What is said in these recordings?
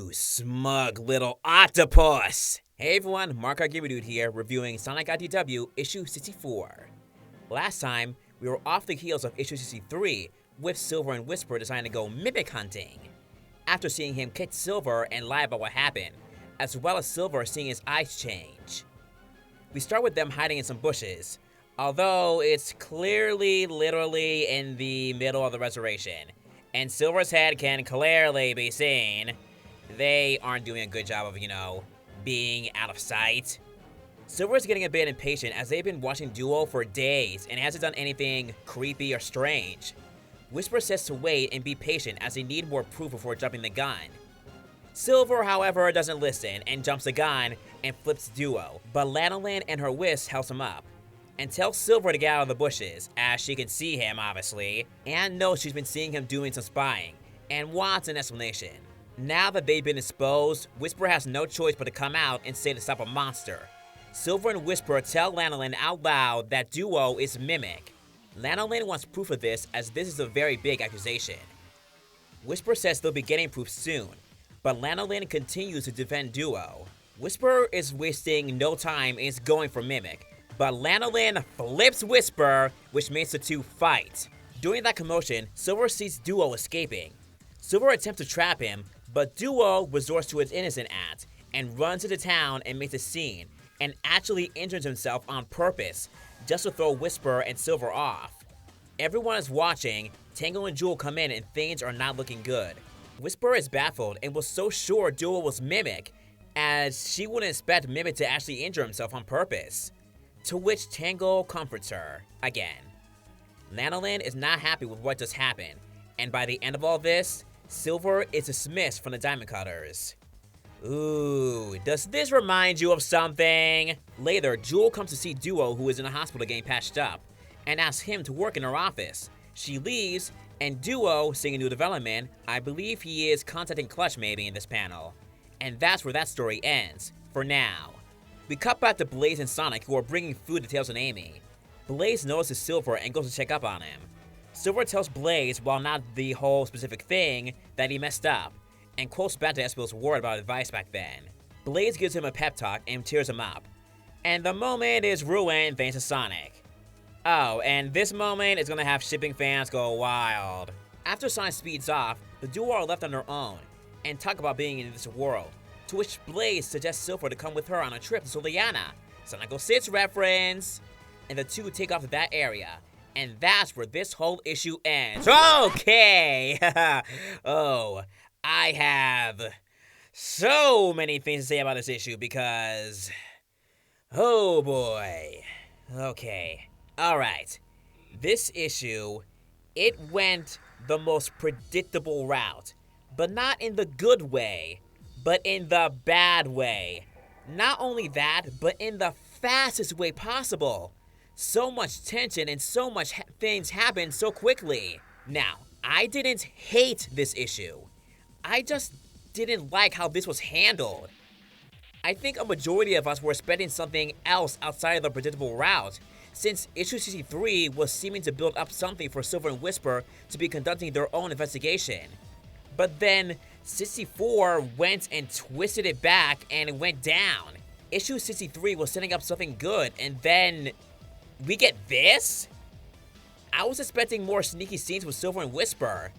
You smug little octopus! Hey everyone, Mark Dude here, reviewing Sonic IDW issue 64. Last time, we were off the heels of issue 63, with Silver and Whisper deciding to go mimic hunting. After seeing him kick Silver and lie about what happened, as well as Silver seeing his eyes change. We start with them hiding in some bushes, although it's clearly literally in the middle of the reservation, and Silver's head can clearly be seen. They aren't doing a good job of, being out of sight. Silver's getting a bit impatient as they've been watching Duo for days and hasn't done anything creepy or strange. Whisper says to wait and be patient as they need more proof before jumping the gun. Silver, however, doesn't listen and jumps the gun and flips Duo, but Lanolin and her whisk helps him up and tells Silver to get out of the bushes, as she can see him, obviously, and knows she's been seeing him doing some spying, and wants an explanation. Now that they've been exposed, Whisper has no choice but to come out and say to stop a monster. Silver and Whisper tell Lanolin out loud that Duo is Mimic. Lanolin wants proof of this, as this is a very big accusation. Whisper says they'll be getting proof soon, but Lanolin continues to defend Duo. Whisper is wasting no time and is going for Mimic, but Lanolin flips Whisper, which makes the two fight. During that commotion, Silver sees Duo escaping. Silver attempts to trap him, but Duo resorts to his innocent act and runs into town and makes a scene, and actually injures himself on purpose, just to throw Whisper and Silver off. Everyone is watching, Tango and Jewel come in and things are not looking good. Whisper is baffled and was so sure Duo was Mimic, as she wouldn't expect Mimic to actually injure himself on purpose. To which Tango comforts her, again. Lanolin is not happy with what just happened, and by the end of all this, Silver is dismissed from the Diamond Cutters. Ooh, does this remind you of something? Later, Jewel comes to see Duo, who is in the hospital getting patched up, and asks him to work in her office. She leaves, and Duo, seeing a new development, I believe he is contacting Clutch maybe in this panel. And that's where that story ends, for now. We cut back to Blaze and Sonic, who are bringing food to Tails and Amy. Blaze notices Silver and goes to check up on him. Silver tells Blaze, while not the whole specific thing, that he messed up, and quotes back to Espio's word about advice back then. Blaze gives him a pep talk and tears him up. And the moment is ruined thanks to Sonic. Oh, and this moment is gonna have shipping fans go wild. After Sonic speeds off, the duo are left on their own, and talk about being in this world, to which Blaze suggests Silver to come with her on a trip to Soliana. Sonic 06 reference! And the two take off to that area, and that's where this whole issue ends. Okay! Oh, I have so many things to say about this issue because... oh boy. Okay. Alright. This issue, it went the most predictable route, but not in the good way, but in the bad way. Not only that, but in the fastest way possible. So much tension and so much things happened so quickly. Now, I didn't hate this issue. I just didn't like how this was handled. I think a majority of us were expecting something else outside of the predictable route, since issue 63 was seeming to build up something for Silver and Whisper to be conducting their own investigation. But then 64 went and twisted it back and it went down. Issue 63 was setting up something good, and then we get this? I was expecting more sneaky scenes with Silver and Whisper.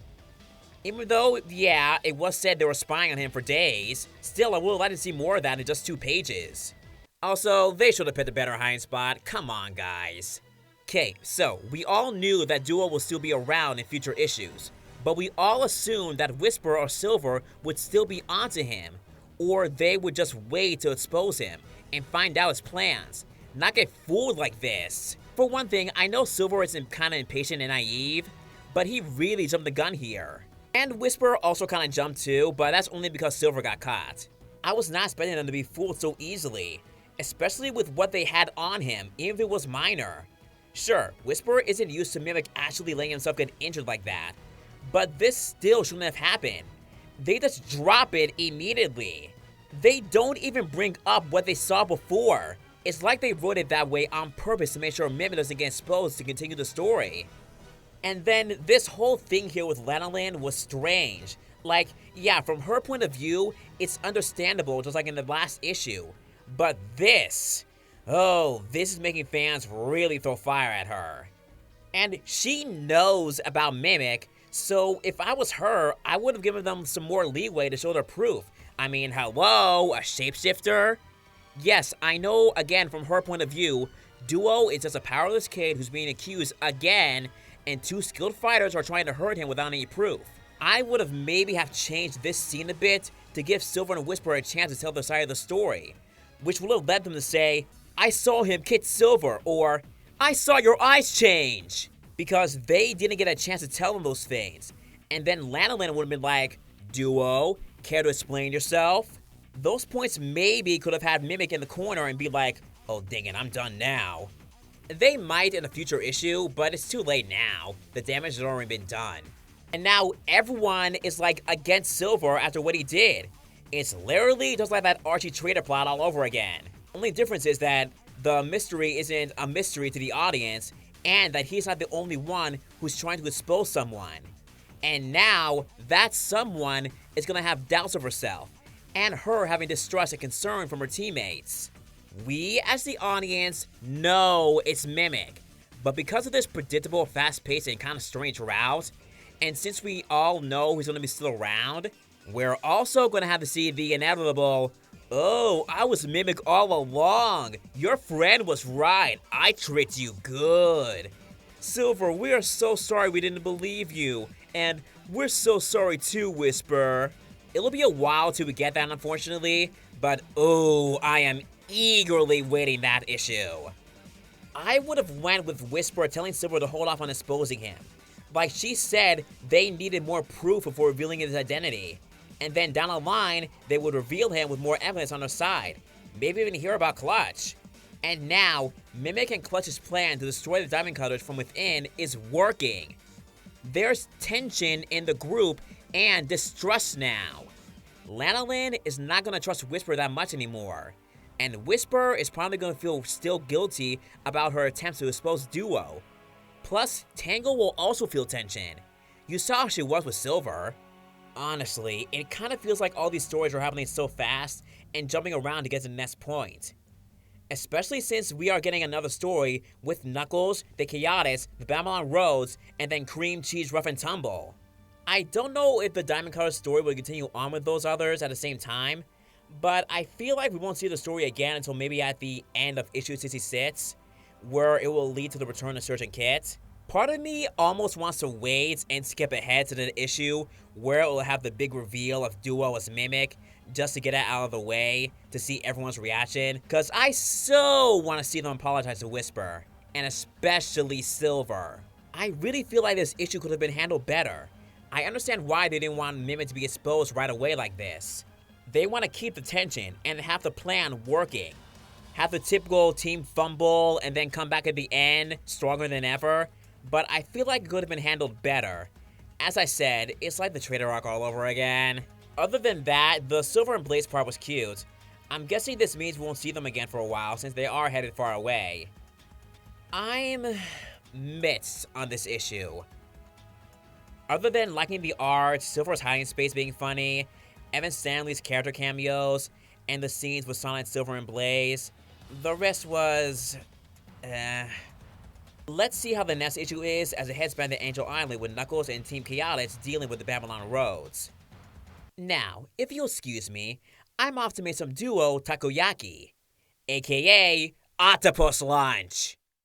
Even though, yeah, it was said they were spying on him for days, still I would like to see more of that in just 2 pages. Also, they should have picked a better hiding spot, come on guys. Okay, so, we all knew that Duo will still be around in future issues, but we all assumed that Whisper or Silver would still be onto him, or they would just wait to expose him and find out his plans, not get fooled like this. For one thing, I know Silver is kinda impatient and naive, but he really jumped the gun here. And Whisper also kinda jumped too, but that's only because Silver got caught. I was not expecting them to be fooled so easily, especially with what they had on him, even if it was minor. Sure, Whisper isn't used to Mimic actually letting himself get injured like that, but this still shouldn't have happened. They just drop it immediately. They don't even bring up what they saw before. It's like they wrote it that way on purpose to make sure Mimic doesn't get exposed to continue the story. And then this whole thing here with Lanolin was strange. Like, yeah, from her point of view, it's understandable, just like in the last issue. But this is making fans really throw fire at her. And she knows about Mimic, so if I was her, I would have given them some more leeway to show their proof. I mean, hello, a shapeshifter? Yes, I know, again, from her point of view, Duo is just a powerless kid who's being accused again, and two skilled fighters are trying to hurt him without any proof. I would have maybe have changed this scene a bit to give Silver and Whisper a chance to tell their side of the story, which would have led them to say, I saw him kick Silver, or I saw your eyes change, because they didn't get a chance to tell them those things. And then Lanolin would have been like, Duo, care to explain yourself? Those points maybe could have had Mimic in the corner and be like, oh dang it, I'm done now. They might in a future issue, but it's too late now. The damage has already been done. And now everyone is like against Silver after what he did. It's literally just like that Archie traitor plot all over again. Only difference is that the mystery isn't a mystery to the audience, and that he's not the only one who's trying to expose someone. And now that someone is gonna have doubts of herself, and her having distrust and concern from her teammates. We, as the audience, know it's Mimic, but because of this predictable, fast-paced, and kind of strange route, and since we all know he's gonna be still around, we're also gonna have to see the inevitable, oh, I was Mimic all along. Your friend was right. I tricked you good. Silver, we are so sorry we didn't believe you, and we're so sorry too, Whisper. It'll be a while till we get that, unfortunately, but oh, I am eagerly waiting that issue. I would have went with Whisper telling Silver to hold off on exposing him. Like she said, they needed more proof before revealing his identity. And then down the line, they would reveal him with more evidence on their side. Maybe even hear about Clutch. And now, Mimic and Clutch's plan to destroy the Diamond Cutters from within is working. There's tension in the group and distrust now. Lanolin is not going to trust Whisper that much anymore. And Whisper is probably going to feel still guilty about her attempts to expose Duo. Plus, Tango will also feel tension. You saw how she was with Silver. Honestly, it kind of feels like all these stories are happening so fast and jumping around to get to the next point. Especially since we are getting another story with Knuckles, the Chaotix, the Babylon Roads, and then Cream Cheese Rough and Tumble. I don't know if the Diamond Cutter story will continue on with those others at the same time, but I feel like we won't see the story again until maybe at the end of issue 66, where it will lead to the return of Sergeant Kit. Part of me almost wants to wait and skip ahead to the issue where it will have the big reveal of Duo as Mimic, just to get it out of the way to see everyone's reaction, because I so want to see them apologize to Whisper, and especially Silver. I really feel like this issue could have been handled better. I understand why they didn't want Mimic to be exposed right away like this. They want to keep the tension and have the plan working. Have the typical team fumble and then come back at the end stronger than ever, but I feel like it could have been handled better. As I said, it's like the Traitor arc all over again. Other than that, the Silver and Blaze part was cute. I'm guessing this means we won't see them again for a while since they are headed far away. I'm mixed on this issue. Other than liking the art, Silver's hiding space being funny, Evan Stanley's character cameos, and the scenes with Sonic, Silver, and Blaze, the rest was... Let's see how the next issue is as it heads back to Angel Island with Knuckles and Team Chaotix dealing with the Babylon Roads. Now, if you'll excuse me, I'm off to make some Duo takoyaki, aka octopus lunch.